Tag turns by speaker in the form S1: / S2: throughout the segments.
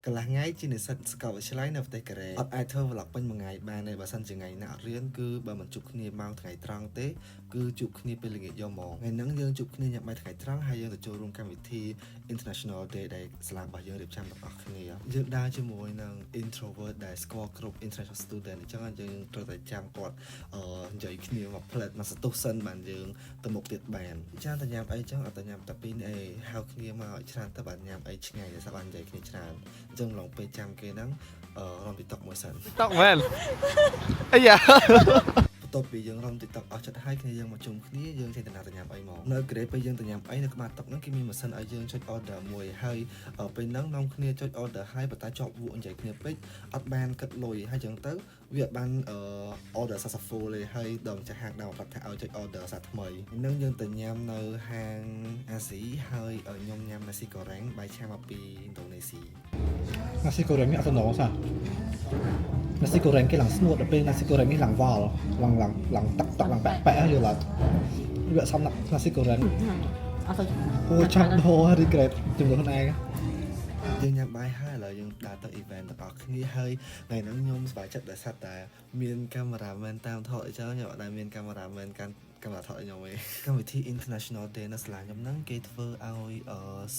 S1: កន្លះថ្ងៃជានិស្សិតសាកលវិទ្យាល័យនៅប្រទេសកូរ៉េអត់អាចធ្វើ vlog ពេញមួយថ្ងៃបានទេបើសិនជាថ្ងៃណាអត់រៀនគឺបើមិនជួបគ្នាម៉ោងថ្ងៃត្រង់ទេគឺជួបគ្នាពេលល្ងាចយកមកថ្ងៃហ្នឹងយើងជួបគ្នាញ៉ាំបាយថ្ងៃត្រង់ហើយយើងទៅចូលរួមកម្មវិធី International Day ដែលសាលារបស់យើងរៀបចំទាំងអស់គ្នាយើងដើរជាមួយនឹង introvert ដែលស្គាល់គ្រប់ international student អញ្ចឹងយើងត្រូវតែចាំគាត់និយាយគ្នាមកផ្លែតមកសតុះសិនបានយើងទៅមុខទៀតបានចាតែញ៉ាំអីចឹងអត់តែញ៉ាំតែពីរអីហៅគ្នាមកឲ្យច្រើនទៅបានញ៉ាំអីឆ្ងាញ់តែបាននិយាយគ្នាច្រើនអញ្ចឹងឡងពេលចាំគេហ្នឹងរំ TikTok មួយសិន
S2: TikTok មែនអាយ៉ា
S1: បន្ទាប់ពីយើងរំ TikTok អស់ចិត្តហើយគ្នាយើងមកជុំគ្នាយើងចេះតែណាទៅញ៉ាំអីមកនៅក្រេពេលយើងទៅញ៉ាំអីនៅក្បាលតុកហ្នឹងគេមានម៉ាស៊ីនឲ្យយើងចុច order មួយហើយពេលហ្នឹងនាំគ្នាចុច order ហើយប៉ុន្តែជាប់វក់និយាយគ្នាពេកអត់បានគិតលុយហើយចឹងទៅវាអត់បាន order successful ទេហើយដល់ម្ចាស់ហាងដល់ប្រាប់ថាឲ្យចុច order សាថ្មីហ្នឹងយើងទៅញ៉ាំនៅហាងអាស៊ីហើយខ្ញុំញ៉ាំណាស៊ីកូរ៉េបាយឆាមកពីឥណ្ឌូនេស៊ី
S3: nasi goreng ni atau nong sa nasi goreng cái lằng snuột ở bên nasi goreng cái lằng vào lằng tắc lằng bẹ rồi là vậy xong là nasi goreng ôi chắc đồ đi kẹt chừng được hôm nay យើងញ៉ាំបាយហើយឥឡូវយើងដើរទៅ event ទាំងអស់គ្នាហើយថ្ងៃហ្នឹងខ្ញុំសប្បាយចិត្តដែលសាត់តែមានកាមេរ៉ាមែនតាមថតអញ្ចឹងខ្ញុំអត់ដែលមានកាមេរ៉ាមែនកាន់កាមេរ៉ាថតឲ្យខ្ញុំទេកម្មវិធី International Day នៅសាលាខ្ញុំហ្នឹងគេធ្វើឲ្យ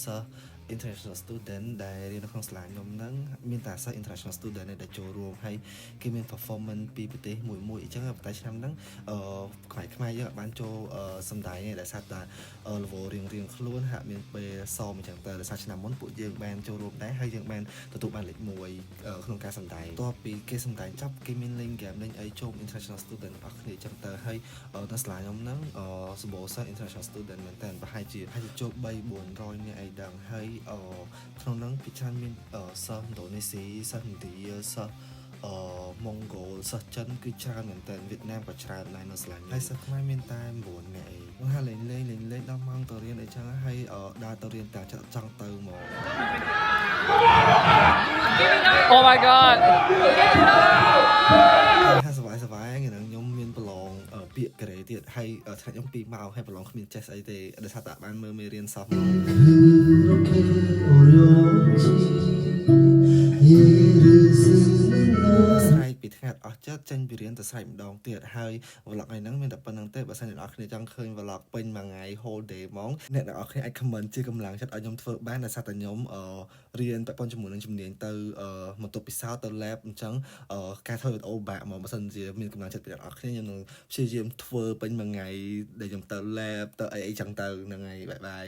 S3: សិស្ស international student ដែលរៀននៅក្នុងសាលាខ្ញុំហ្នឹងមានតែសិស្ស international student ដែលចូលរួមហើយគេមាន performance ពីប្រទេសមួយអញ្ចឹងតែឆ្នាំហ្នឹងខ្មែរយើងអត់បានចូលសម្ដែងទេដោយសារតែ level រៀងខ្លួនហាក់មានពេលសមអញ្ចឹងទៅដោយសារឆ្នាំមុនពួកយើងបានចូលរួមដែរហើយយើងបានទទួលបានលេខ1ក្នុងការសម្ដែងបន្ទាប់ពីគេសម្ដែងចប់គេមានលេង game លេងអីចូល international student របស់គ្នាអញ្ចឹងទៅហើយនៅសាលាខ្ញុំហ្នឹងសម្បូរសិស្ស international student មែនតើប្រហែលជាចូល3-400នាក់អីដឹងហើយក្នុងហ្នឹងពីច្រើនមានសិស្សឥណ្ឌូនេស៊ីសិស្សឥណ្ឌាសិស្សម៉ុងហ្គោលសិស្សចិនគឺច្រើនមែនតើវៀតណាមក៏ច្រើនដែរនៅសាលាហើយសិស្សខ្មែរមានតែ9នាក់ឯងខ្ញុំថាលេងដល់ម៉ោងទៅរៀនអីចឹងហើយដើរទៅរៀនតែចង់ទៅមក
S2: Oh my god
S1: ថាសប្បាយថ្ងៃហ្នឹងខ្ញុំមានប្រឡងពាក្យកូរ៉េទៀតហើយថ្ងៃខ្ញុំ2ម៉ោងហើយប្រឡងគ្មានចេះស្អីទេដោយសារតែបានមើលមេរៀនសោះមកស្រែកពីថ្ងៃអស់ចិត្តចេញពីរៀនទៅស្រែកម្ដងទៀតហើយ vlog ថ្ងៃហ្នឹងមានតែប៉ុណ្្នឹងទេបើសិនអ្នកនរគ្នាចង់ឃើញ vlog ពេញមួយថ្ងៃ whole day ហ្មងអ្នកនរគ្នាអាច comment ជាកម្លាំងចិត្តឲ្យខ្ញុំធ្វើបានដោយសារតែខ្ញុំរៀនពាក់ព័ន្ធជាមួយនឹងជំនាញទៅមកទប់ពិសោធន៍ទៅ lab អញ្ចឹងការធ្វើវីដេអូបាក់មកបើសិនជាមានកម្លាំងចិត្តពីអ្នកនរគ្នាខ្ញុំនឹងព្យាយាមធ្វើពេញមួយថ្ងៃដែលខ្ញុំទៅ lab ទៅអីចឹងទៅហ្នឹងហើយបាយ